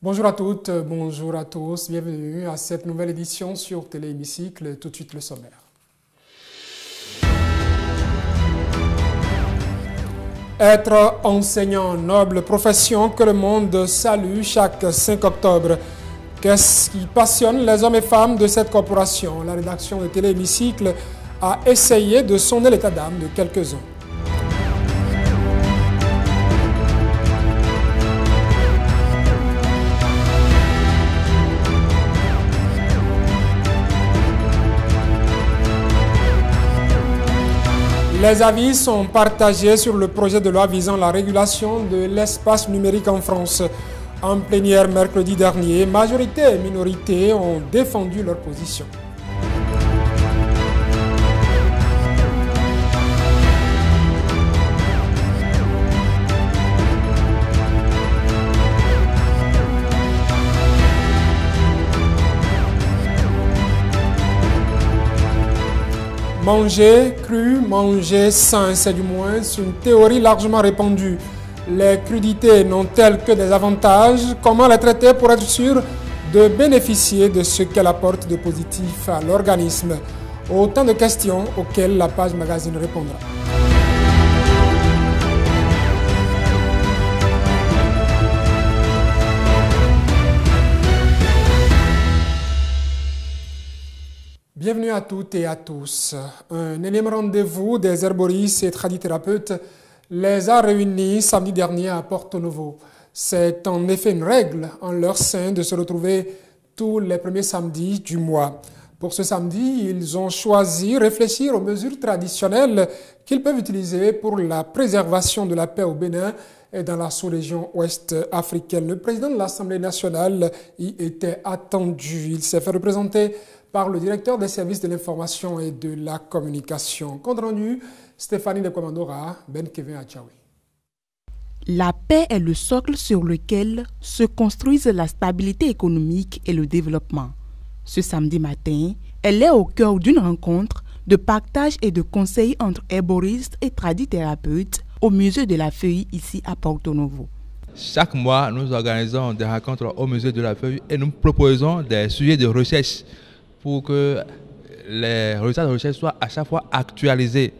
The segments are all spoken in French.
Bonjour à toutes, bonjour à tous, bienvenue à cette nouvelle édition sur Télé Hémicycle. Tout de suite le sommaire. Être enseignant, noble profession que le monde salue chaque 5 octobre. Qu'est-ce qui passionne les hommes et femmes de cette corporation? La rédaction de Télé Hémicycle a essayé de sonner l'état d'âme de quelques-uns. Les avis sont partagés sur le projet de loi visant la régulation de l'espace numérique en France. En plénière mercredi dernier, majorité et minorité ont défendu leur position. Manger cru, manger sain, c'est du moins une théorie largement répandue. Les crudités n'ont-elles que des avantages? Comment les traiter pour être sûr de bénéficier de ce qu'elle apporte de positif à l'organisme? Autant de questions auxquelles la page magazine répondra. Bienvenue à toutes et à tous. Un énième rendez-vous des herboristes et tradithérapeutes les a réunis samedi dernier à Porto Novo. C'est en effet une règle en leur sein de se retrouver tous les premiers samedis du mois. Pour ce samedi, ils ont choisi de réfléchir aux mesures traditionnelles qu'ils peuvent utiliser pour la préservation de la paix au Bénin et dans la sous-région ouest africaine. Le président de l'Assemblée nationale y était attendu. Il s'est fait représenter par le directeur des services de l'information et de la communication. Compte rendu, Stéphanie de Komandora, Ben Kevin Achaoui. La paix est le socle sur lequel se construisent la stabilité économique et le développement. Ce samedi matin, elle est au cœur d'une rencontre de partage et de conseils entre herboristes et tradithérapeutes au musée de la Feuille ici à Porto Novo. Chaque mois, nous organisons des rencontres au musée de la Feuille et nous proposons des sujets de recherche pour que les résultats de recherche soient à chaque fois actualisés,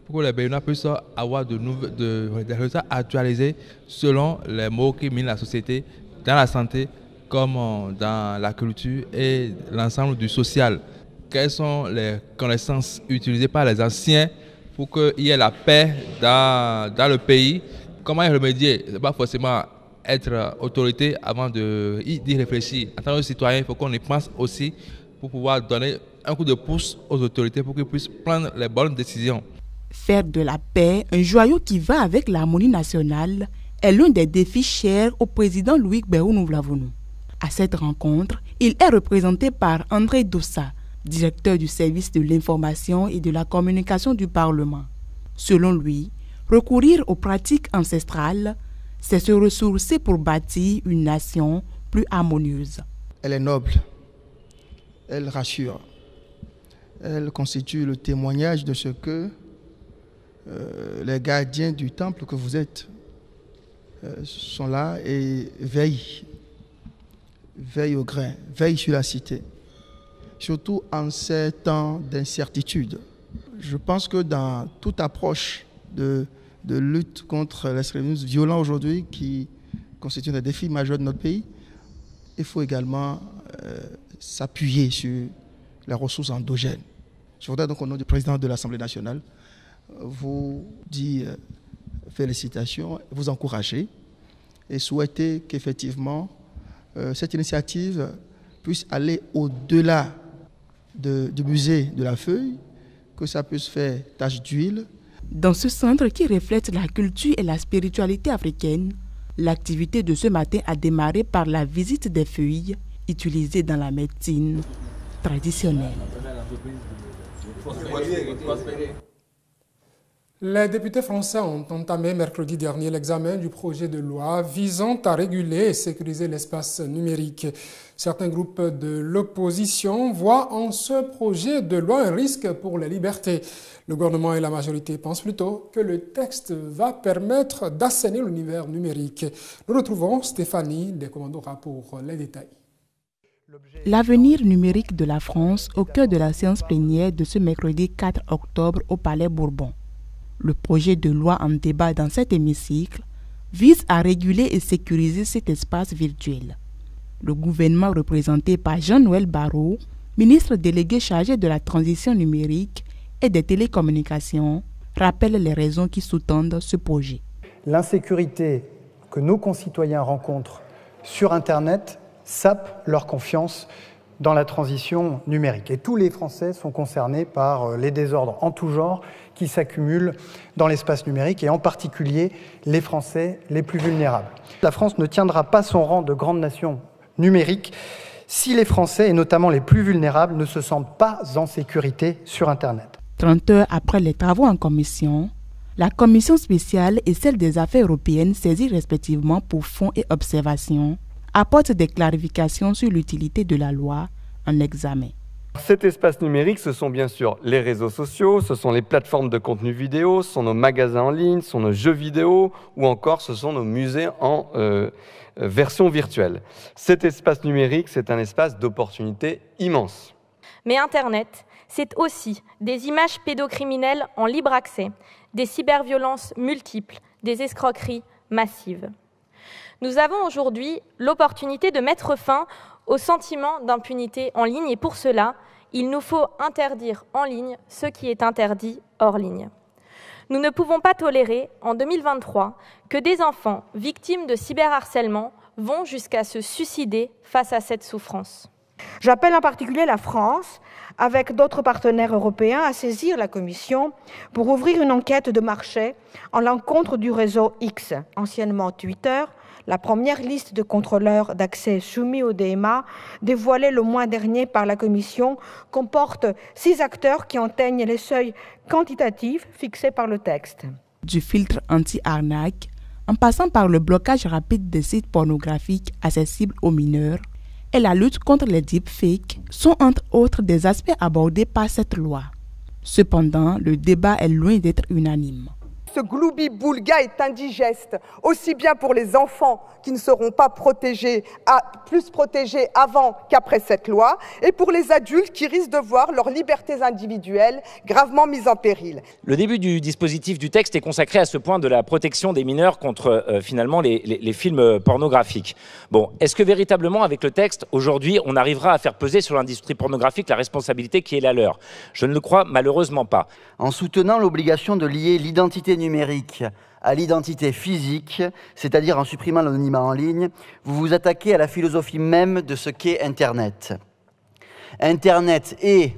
pour que les Béninois puissent avoir des résultats actualisés selon les mots qui minent la société, dans la santé comme dans la culture et l'ensemble du social. Quelles sont les connaissances utilisées par les anciens pour qu'il y ait la paix dans le pays? Comment y remédier? Ce n'est pas forcément être autorité avant d'y réfléchir. En tant que citoyen, il faut qu'on y pense aussi pour pouvoir donner un coup de pouce aux autorités pour qu'ils puissent prendre les bonnes décisions. Faire de la paix un joyau qui va avec l'harmonie nationale est l'un des défis chers au président Louis Gbéhounouvlavonou. À cette rencontre, il est représenté par André Dossa, directeur du service de l'information et de la communication du Parlement. Selon lui, recourir aux pratiques ancestrales, c'est se ressourcer pour bâtir une nation plus harmonieuse. Elle est noble. Elle rassure. Elle constitue le témoignage de ce que les gardiens du temple que vous êtes sont là et veillent au grain, veillent sur la cité, surtout en ces temps d'incertitude. Je pense que dans toute approche de lutte contre l'extrémisme violent aujourd'hui, qui constitue un défi majeur de notre pays, il faut également s'appuyer sur les ressources endogènes. Je voudrais donc au nom du président de l'Assemblée nationale vous dire félicitations, vous encourager et souhaiter qu'effectivement cette initiative puisse aller au-delà du musée de la Feuille, que ça puisse faire tache d'huile. Dans ce centre qui reflète la culture et la spiritualité africaine, l'activité de ce matin a démarré par la visite des feuilles utilisées dans la médecine traditionnelle. Les députés français ont entamé mercredi dernier l'examen du projet de loi visant à réguler et sécuriser l'espace numérique. Certains groupes de l'opposition voient en ce projet de loi un risque pour les libertés. Le gouvernement et la majorité pensent plutôt que le texte va permettre d'assainir l'univers numérique. Nous retrouvons Stéphanie Descommandora pour les détails. L'avenir numérique de la France au cœur de la séance plénière de ce mercredi 4 octobre au Palais Bourbon. Le projet de loi en débat dans cet hémicycle vise à réguler et sécuriser cet espace virtuel. Le gouvernement représenté par Jean-Noël Barrot, ministre délégué chargé de la transition numérique et des télécommunications, rappelle les raisons qui sous-tendent ce projet. L'insécurité que nos concitoyens rencontrent sur Internet sape leur confiance dans la transition numérique. Et tous les Français sont concernés par les désordres en tout genre qui s'accumulent dans l'espace numérique et en particulier les Français les plus vulnérables. La France ne tiendra pas son rang de grande nation numérique si les Français, et notamment les plus vulnérables, ne se sentent pas en sécurité sur Internet. 30 heures après les travaux en commission, la commission spéciale et celle des affaires européennes saisies respectivement pour fonds et observations apportent des clarifications sur l'utilité de la loi en examen. Cet espace numérique, ce sont bien sûr les réseaux sociaux, ce sont les plateformes de contenu vidéo, ce sont nos magasins en ligne, ce sont nos jeux vidéo ou encore ce sont nos musées en version virtuelle. Cet espace numérique, c'est un espace d'opportunités immense. Mais Internet, c'est aussi des images pédocriminelles en libre accès, des cyberviolences multiples, des escroqueries massives. Nous avons aujourd'hui l'opportunité de mettre fin au sentiment d'impunité en ligne et pour cela, il nous faut interdire en ligne ce qui est interdit hors ligne. Nous ne pouvons pas tolérer, en 2023, que des enfants victimes de cyberharcèlement vont jusqu'à se suicider face à cette souffrance. J'appelle en particulier la France, avec d'autres partenaires européens, à saisir la Commission pour ouvrir une enquête de marché en l'encontre du réseau X, anciennement Twitter. La première liste de contrôleurs d'accès soumis au DMA, dévoilée le mois dernier par la Commission, comporte 6 acteurs qui atteignent les seuils quantitatifs fixés par le texte. Du filtre anti-arnaque, en passant par le blocage rapide des sites pornographiques accessibles aux mineurs, et la lutte contre les deepfakes sont entre autres des aspects abordés par cette loi. Cependant, le débat est loin d'être unanime. Ce gloubi-boulga est indigeste, aussi bien pour les enfants qui ne seront pas plus protégés avant qu'après cette loi, et pour les adultes qui risquent de voir leurs libertés individuelles gravement mises en péril. Le début du dispositif du texte est consacré à ce point de la protection des mineurs contre finalement les films pornographiques. Bon, est-ce que véritablement avec le texte, aujourd'hui, on arrivera à faire peser sur l'industrie pornographique la responsabilité qui est la leur? Je ne le crois malheureusement pas. En soutenant l'obligation de lier l'identité numérique à l'identité physique, c'est-à-dire en supprimant l'anonymat en ligne, vous vous attaquez à la philosophie même de ce qu'est Internet. Internet est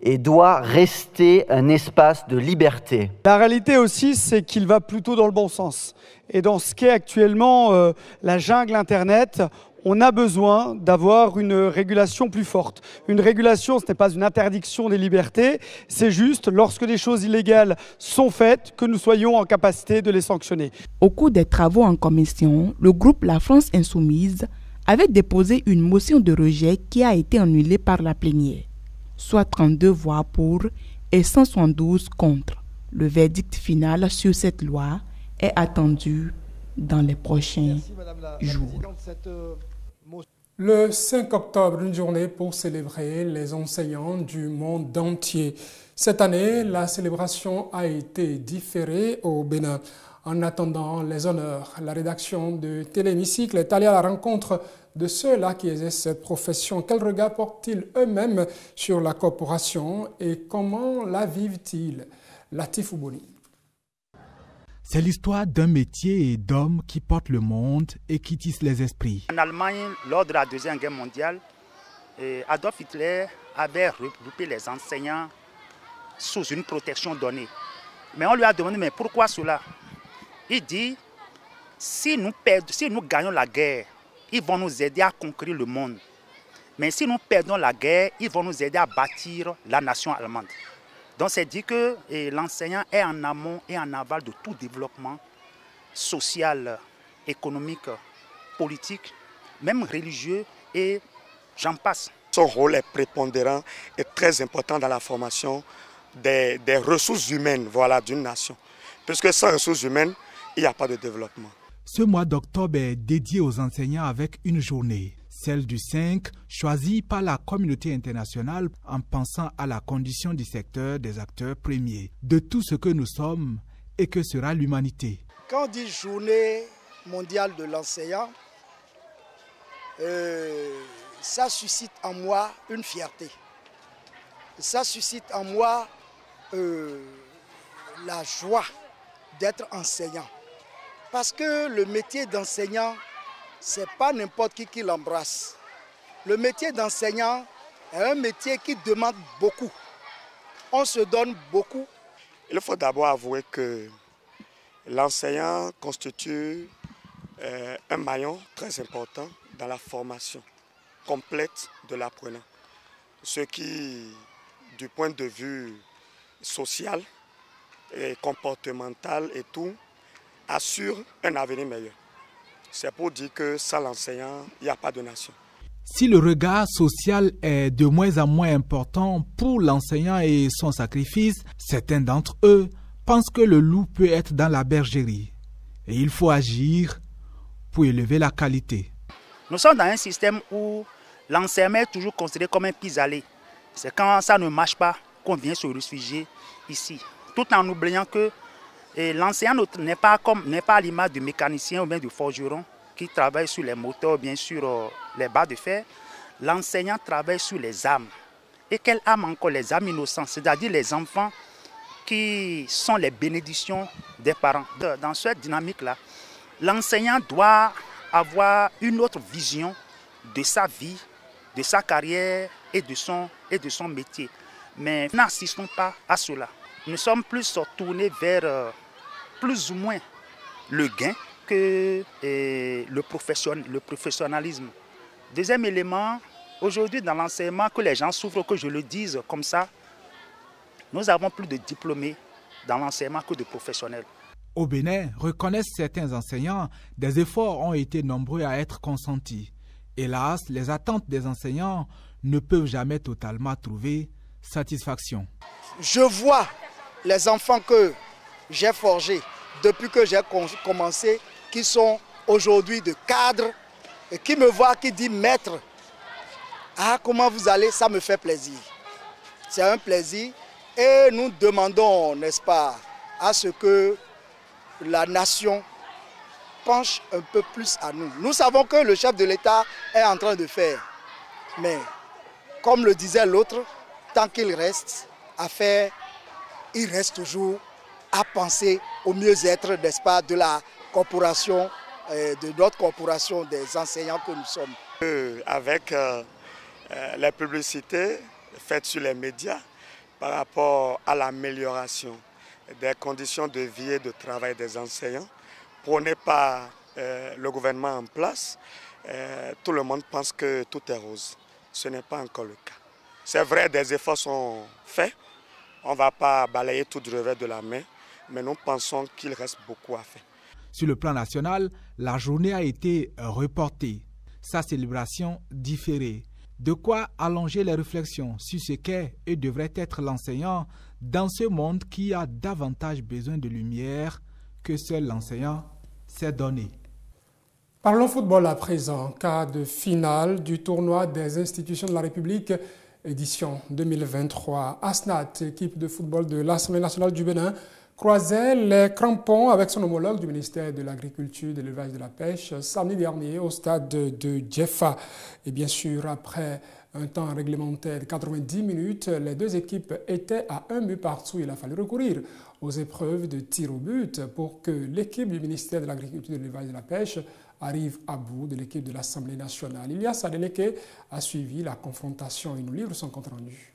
et doit rester un espace de liberté. La réalité aussi, c'est qu'il va plutôt dans le bon sens. Et dans ce qu'est actuellement la jungle Internet, on a besoin d'avoir une régulation plus forte. Une régulation, ce n'est pas une interdiction des libertés, c'est juste lorsque des choses illégales sont faites, que nous soyons en capacité de les sanctionner. Au cours des travaux en commission, le groupe La France Insoumise avait déposé une motion de rejet qui a été annulée par la plénière, soit 32 voix pour et 172 contre. Le verdict final sur cette loi est attendu dans les prochains jours. Le 5 octobre, une journée pour célébrer les enseignants du monde entier. Cette année, la célébration a été différée au Bénin. En attendant les honneurs, la rédaction de Téléhémicycle est allée à la rencontre de ceux-là qui exercent cette profession. Quel regard portent-ils eux-mêmes sur la corporation et comment la vivent-ils? Latif Ouboni. C'est l'histoire d'un métier et d'hommes qui portent le monde et qui tissent les esprits. En Allemagne, lors de la Deuxième Guerre mondiale, Adolf Hitler avait regroupé les enseignants sous une protection donnée. Mais on lui a demandé, mais pourquoi cela? Il dit, si nous gagnons la guerre, ils vont nous aider à conquérir le monde. Mais si nous perdons la guerre, ils vont nous aider à bâtir la nation allemande. Donc c'est dit que l'enseignant est en amont et en aval de tout développement social, économique, politique, même religieux et j'en passe. Son rôle est prépondérant et très important dans la formation des ressources humaines d'une nation. Puisque sans ressources humaines, il n'y a pas de développement. Ce mois d'octobre est dédié aux enseignants avec une journée, celle du 5, choisie par la communauté internationale en pensant à la condition du secteur des acteurs premiers, de tout ce que nous sommes et que sera l'humanité. Quand on dit journée mondiale de l'enseignant, ça suscite en moi une fierté. Ça suscite en moi la joie d'être enseignant. Parce que le métier d'enseignant, ce n'est pas n'importe qui l'embrasse. Le métier d'enseignant est un métier qui demande beaucoup. On se donne beaucoup. Il faut d'abord avouer que l'enseignant constitue un maillon très important dans la formation complète de l'apprenant. Ce qui, du point de vue social et comportemental et tout, assure un avenir meilleur. C'est pour dire que sans l'enseignant, il n'y a pas de nation. Si le regard social est de moins en moins important pour l'enseignant et son sacrifice, certains d'entre eux pensent que le loup peut être dans la bergerie. Et il faut agir pour élever la qualité. Nous sommes dans un système où l'enseignement est toujours considéré comme un pis-aller. C'est quand ça ne marche pas qu'on vient se réfugier ici. Tout en oubliant que l'enseignant n'est pas à l'image du mécanicien ou bien du forgeron qui travaille sur les moteurs, bien sûr les barres de fer. L'enseignant travaille sur les âmes. Et quelles âmes encore? Les âmes innocentes, c'est-à-dire les enfants qui sont les bénédictions des parents. Dans cette dynamique-là, l'enseignant doit avoir une autre vision de sa vie, de sa carrière et de son métier. Mais nous n'assistons pas à cela. Nous sommes plus tournés vers plus ou moins le gain que le professionnalisme. Deuxième élément, aujourd'hui dans l'enseignement, que les gens souffrent, que je le dise comme ça, nous avons plus de diplômés dans l'enseignement que de professionnels. Au Bénin, reconnaissent certains enseignants, des efforts ont été nombreux à être consentis. Hélas, les attentes des enseignants ne peuvent jamais totalement trouver satisfaction. Je vois les enfants que j'ai forgés depuis que j'ai commencé, qui sont aujourd'hui de cadres, et qui me voient, qui disent maître, ah comment vous allez, ça me fait plaisir. C'est un plaisir et nous demandons, n'est-ce pas, à ce que la nation penche un peu plus à nous. Nous savons que le chef de l'État est en train de faire, mais comme le disait l'autre, tant qu'il reste à faire, il reste toujours à penser au mieux-être, n'est-ce pas, de la corporation, de notre corporation des enseignants que nous sommes. Avec les publicités faites sur les médias par rapport à l'amélioration des conditions de vie et de travail des enseignants, prônées par le gouvernement en place, tout le monde pense que tout est rose. Ce n'est pas encore le cas. C'est vrai, des efforts sont faits. On ne va pas balayer tout du revers de la main, mais nous pensons qu'il reste beaucoup à faire. Sur le plan national, la journée a été reportée, sa célébration différée. De quoi allonger les réflexions sur ce qu'est et devrait être l'enseignant dans ce monde qui a davantage besoin de lumière que seul l'enseignant s'est donné. Parlons football à présent. Quart de finale du tournoi des institutions de la République, édition 2023. Asnat, équipe de football de l'Assemblée nationale du Bénin, croisait les crampons avec son homologue du ministère de l'Agriculture, de l'Élevage et de la Pêche samedi dernier au stade de Djefa. Et bien sûr, après un temps réglementaire de 90 minutes, les deux équipes étaient à un but partout. Il a fallu recourir aux épreuves de tir au but pour que l'équipe du ministère de l'Agriculture, de l'Élevage et de la Pêche arrive à bout de l'équipe de l'Assemblée nationale. Ilyas Adeleke a suivi la confrontation et nous livre son compte-rendu.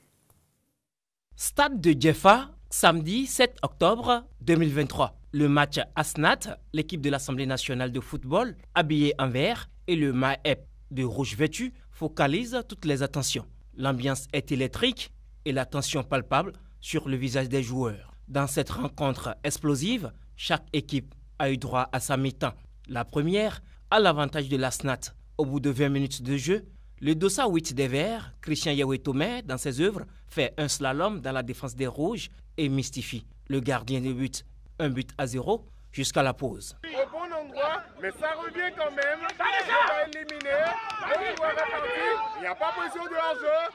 Stade de Djefa, samedi 7 octobre 2023. Le match Asnat, l'équipe de l'Assemblée nationale de football, habillée en vert, et le MAEP de rouge vêtu focalisent toutes les attentions. L'ambiance est électrique et la tension palpable sur le visage des joueurs. Dans cette rencontre explosive, chaque équipe a eu droit à sa mi-temps. La première a l'avantage de la SNAT. Au bout de 20 minutes de jeu, le dossard 8 des Verts, Christian Yahweh-Tomé, dans ses œuvres, fait un slalom dans la défense des Rouges et mystifie le gardien de but. 1-0 jusqu'à la pause. Au bon endroit, mais ça revient quand même. On va éliminer. Le joueur est parti. Il n'y a pas position de hors-jeu.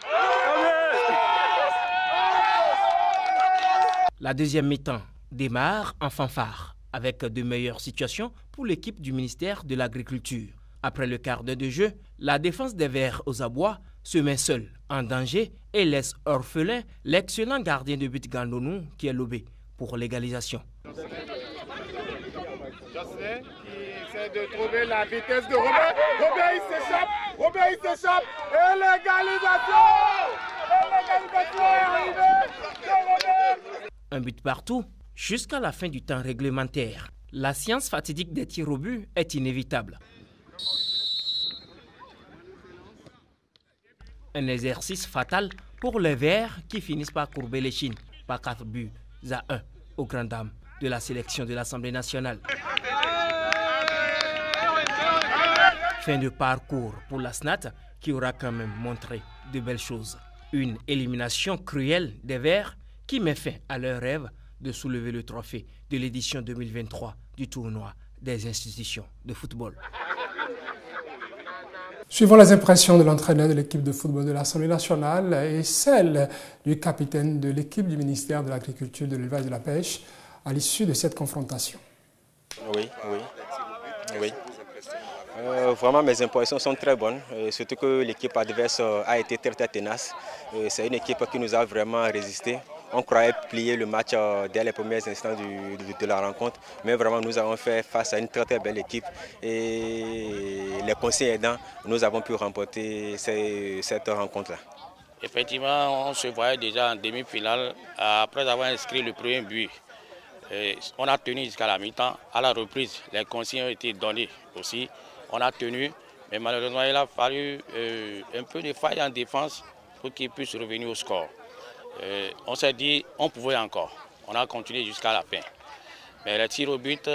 La deuxième mi-temps démarre en fanfare, avec de meilleures situations pour l'équipe du ministère de l'Agriculture. Après le quart d'heure de jeu, la défense des Verts aux abois se met seule en danger et laisse orphelin l'excellent gardien de but Gandonou qui est lobé pour l'égalisation. Jocelyn qui essaie de trouver la vitesse de Robert. Robert il s'échappe. Robert il s'échappe. Et l'égalisation. L'égalisation est arrivée. Un but partout jusqu'à la fin du temps réglementaire. La science fatidique des tirs au but est inévitable. Un exercice fatal pour les Verts qui finissent par courber les chines par 4-1 aux grandes dames de la sélection de l'Assemblée nationale. Fin de parcours pour la SNAT qui aura quand même montré de belles choses. Une élimination cruelle des Verts qui met fin à leur rêve de soulever le trophée de l'édition 2023 du tournoi des institutions de football. Suivons les impressions de l'entraîneur de l'équipe de football de l'Assemblée nationale et celles du capitaine de l'équipe du ministère de l'Agriculture, de l'Élevage et de la Pêche à l'issue de cette confrontation. Oui. Vraiment, mes impressions sont très bonnes, surtout que l'équipe adverse a été très tenace. C'est une équipe qui nous a vraiment résisté. On croyait plier le match dès les premiers instants de la rencontre, mais vraiment nous avons fait face à une très belle équipe et les conseils aidants, nous avons pu remporter cette rencontre-là. Effectivement, on se voyait déjà en demi-finale après avoir inscrit le premier but. On a tenu jusqu'à la mi-temps. À la reprise, les consignes ont été données aussi. On a tenu, mais malheureusement, il a fallu un peu de faille en défense pour qu'ils puissent revenir au score. On s'est dit, on pouvait encore. On a continué jusqu'à la fin. Mais le tir au but,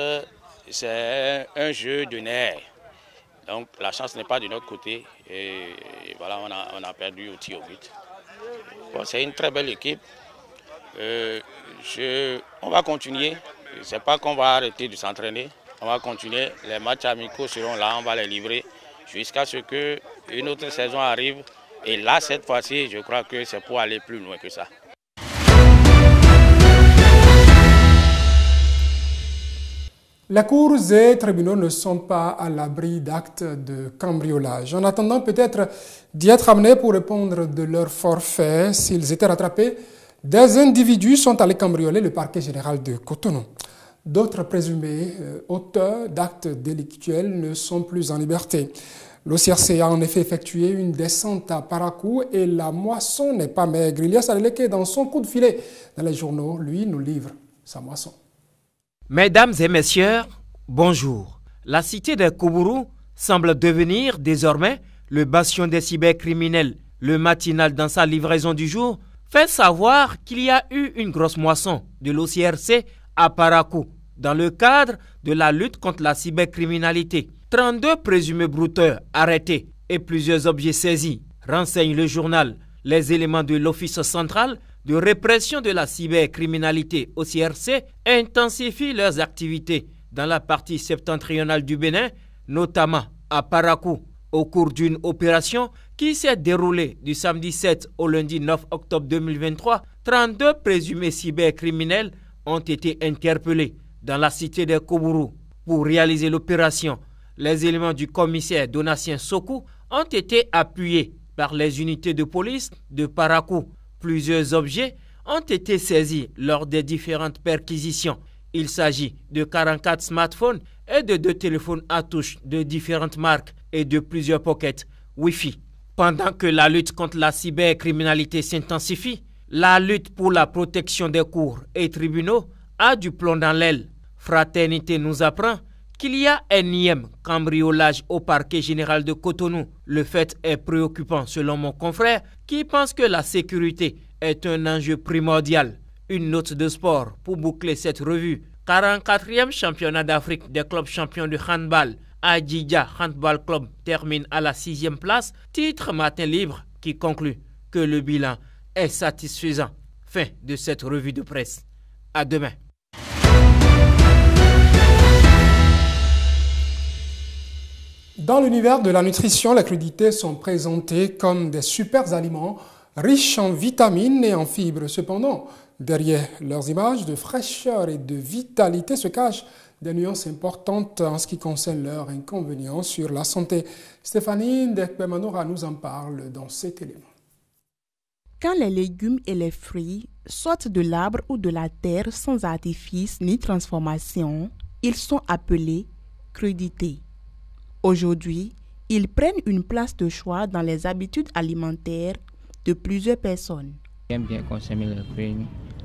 c'est un jeu de nerfs. Donc la chance n'est pas de notre côté. Et voilà, on a perdu au tir au but. Bon, c'est une très belle équipe. On va continuer. Ce n'est pas qu'on va arrêter de s'entraîner. On va continuer. Les matchs amicaux seront là, on va les livrer jusqu'à ce qu'une autre saison arrive. Et là, cette fois-ci, je crois que c'est pour aller plus loin que ça. Les cours et tribunaux ne sont pas à l'abri d'actes de cambriolage. En attendant peut-être d'y être amenés pour répondre de leur forfait, s'ils étaient rattrapés, des individus sont allés cambrioler le parquet général de Cotonou. D'autres présumés auteurs d'actes délictuels ne sont plus en liberté. L'OCRC a en effet effectué une descente à Parakou et la moisson n'est pas maigre. Ilyas Aleleke, dans son coup de filet dans les journaux, lui, nous livre sa moisson. Mesdames et messieurs, bonjour. La cité de Koubourou semble devenir désormais le bastion des cybercriminels. Le matinal, dans sa livraison du jour, fait savoir qu'il y a eu une grosse moisson de l'OCRC à Parakou dans le cadre de la lutte contre la cybercriminalité. 32 présumés brouteurs arrêtés et plusieurs objets saisis, renseigne le journal. Les éléments de l'Office central de répression de la cybercriminalité OCRC intensifient leurs activités dans la partie septentrionale du Bénin, notamment à Parakou, au cours d'une opération qui s'est déroulée du samedi 7 au lundi 9 octobre 2023. 32 présumés cybercriminels ont été interpellés dans la cité de Koubourou. Pour réaliser l'opération, les éléments du commissaire Donatien Sokou ont été appuyés par les unités de police de Parakou. Plusieurs objets ont été saisis lors des différentes perquisitions. Il s'agit de 44 smartphones et de 2 téléphones à touche de différentes marques et de plusieurs pockets Wi-Fi. Pendant que la lutte contre la cybercriminalité s'intensifie, la lutte pour la protection des cours et tribunaux a du plomb dans l'aile. Fraternité nous apprend qu'il y a un énième cambriolage au parquet général de Cotonou. Le fait est préoccupant selon mon confrère qui pense que la sécurité est un enjeu primordial. Une note de sport pour boucler cette revue. 44e championnat d'Afrique des clubs champions de handball. Adjidja Handball Club termine à la 6e place. Titre Matin Libre qui conclut que le bilan est satisfaisant. Fin de cette revue de presse. À demain. Dans l'univers de la nutrition, les crudités sont présentées comme des super aliments riches en vitamines et en fibres. Cependant, derrière leurs images de fraîcheur et de vitalité se cachent des nuances importantes en ce qui concerne leurs inconvénients sur la santé. Stéphanie Ndekbemanora nous en parle dans cet élément. Quand les légumes et les fruits sortent de l'arbre ou de la terre sans artifice ni transformation, ils sont appelés crudités. Aujourd'hui, ils prennent une place de choix dans les habitudes alimentaires de plusieurs personnes. J'aime bien consommer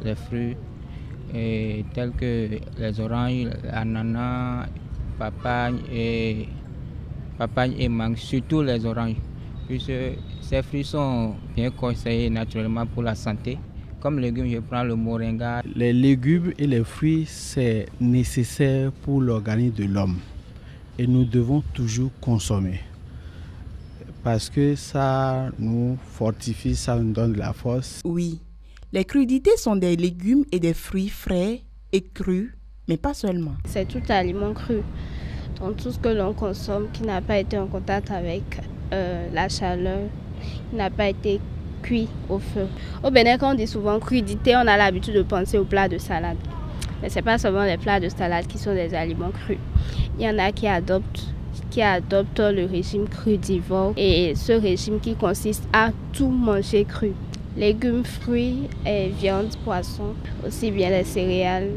les fruits tels que les oranges, l'ananas, papaye et mangue, surtout les oranges, puisque ces fruits sont bien conseillés naturellement pour la santé. Comme légumes, je prends le moringa. Les légumes et les fruits, c'est nécessaire pour l'organisme de l'homme. Et nous devons toujours consommer. Parce que ça nous fortifie, ça nous donne de la force. Oui, les crudités sont des légumes et des fruits frais et crus, mais pas seulement. C'est tout aliment cru. Donc tout ce que l'on consomme qui n'a pas été en contact avec la chaleur, qui n'a pas été cuit au feu. Au Bénin, quand on dit souvent crudité, on a l'habitude de penser aux plats de salade. Mais ce n'est pas seulement les plats de salade qui sont des aliments crus. Il y en a qui adoptent le régime crudivore et ce régime qui consiste à tout manger cru. Légumes, fruits et viande, poissons, aussi bien les céréales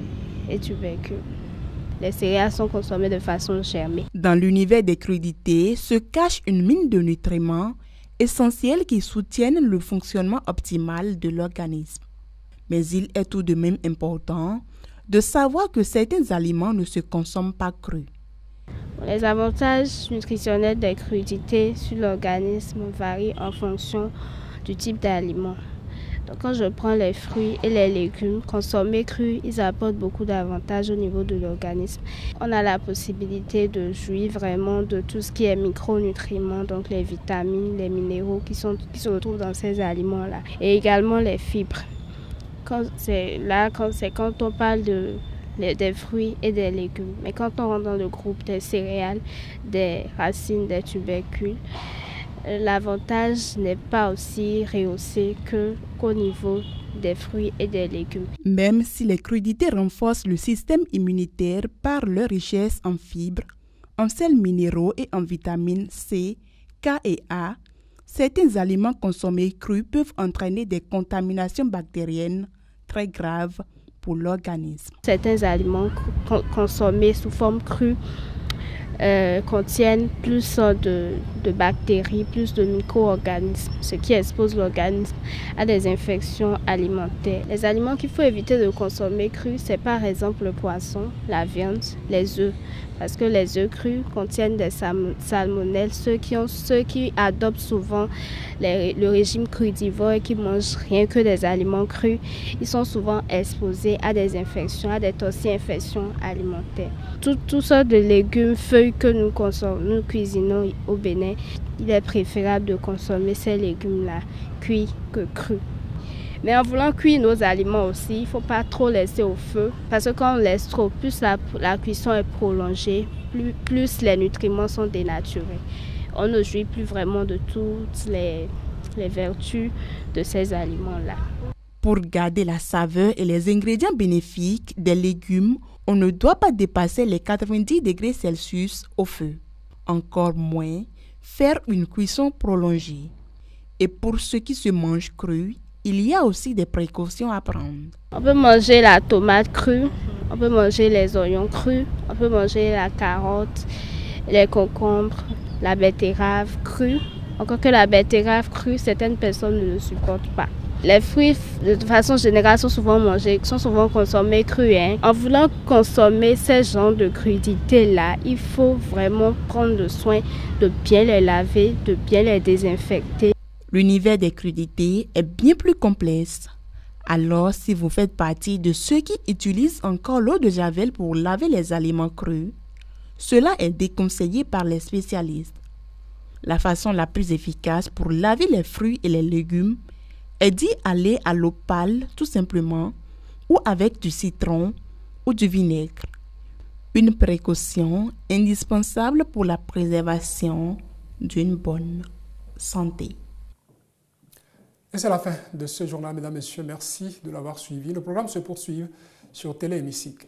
et tubercules. Les céréales sont consommées de façon germée. Dans l'univers des crudités se cache une mine de nutriments essentiels qui soutiennent le fonctionnement optimal de l'organisme. Mais il est tout de même important de savoir que certains aliments ne se consomment pas crus. Les avantages nutritionnels des crudités sur l'organisme varient en fonction du type d'aliment. Donc quand je prends les fruits et les légumes consommés crus, ils apportent beaucoup d'avantages au niveau de l'organisme. On a la possibilité de jouir vraiment de tout ce qui est micronutriments, donc les vitamines, les minéraux qui se retrouvent dans ces aliments-là. Et également les fibres. Quand on parle des fruits et des légumes. Mais quand on rentre dans le groupe des céréales, des racines, des tubercules, l'avantage n'est pas aussi rehaussé qu'au niveau des fruits et des légumes. Même si les crudités renforcent le système immunitaire par leur richesse en fibres, en sels minéraux et en vitamines C, K et A, certains aliments consommés crus peuvent entraîner des contaminations bactériennes très graves pour l'organisme. Certains aliments consommés sous forme crue contiennent plus de bactéries, plus de micro-organismes, ce qui expose l'organisme à des infections alimentaires. Les aliments qu'il faut éviter de consommer crus, c'est par exemple le poisson, la viande, les œufs, parce que les œufs crus contiennent des salmonelles. Ceux qui adoptent souvent le régime crudivore et qui mangent rien que des aliments crus, ils sont souvent exposés à des infections, à des toxi-infections alimentaires. Toutes sortes de légumes, feuilles que nous cuisinons au Bénin, il est préférable de consommer ces légumes-là cuits que crus. Mais en voulant cuire nos aliments aussi, il ne faut pas trop laisser au feu, parce que quand on laisse trop, plus la cuisson est prolongée, plus les nutriments sont dénaturés. On ne jouit plus vraiment de toutes les vertus de ces aliments-là. Pour garder la saveur et les ingrédients bénéfiques des légumes, on ne doit pas dépasser les 90 degrés Celsius au feu. Encore moins, faire une cuisson prolongée. Et pour ceux qui se mangent crus, il y a aussi des précautions à prendre. On peut manger la tomate crue, on peut manger les oignons crus, on peut manger la carotte, les concombres, la betterave crue. Encore que la betterave crue, certaines personnes ne le supportent pas. Les fruits, de façon générale, sont souvent consommés crus. En voulant consommer ces genres de crudités-là, il faut vraiment prendre le soin de bien les laver, de bien les désinfecter. L'univers des crudités est bien plus complexe. Alors, si vous faites partie de ceux qui utilisent encore l'eau de javel pour laver les aliments crus, cela est déconseillé par les spécialistes. La façon la plus efficace pour laver les fruits et les légumes est d'y aller à l'eau pâle, tout simplement, ou avec du citron ou du vinaigre. Une précaution indispensable pour la préservation d'une bonne santé. Et c'est la fin de ce journal, mesdames et messieurs. Merci de l'avoir suivi. Le programme se poursuit sur Télé Hémicycle.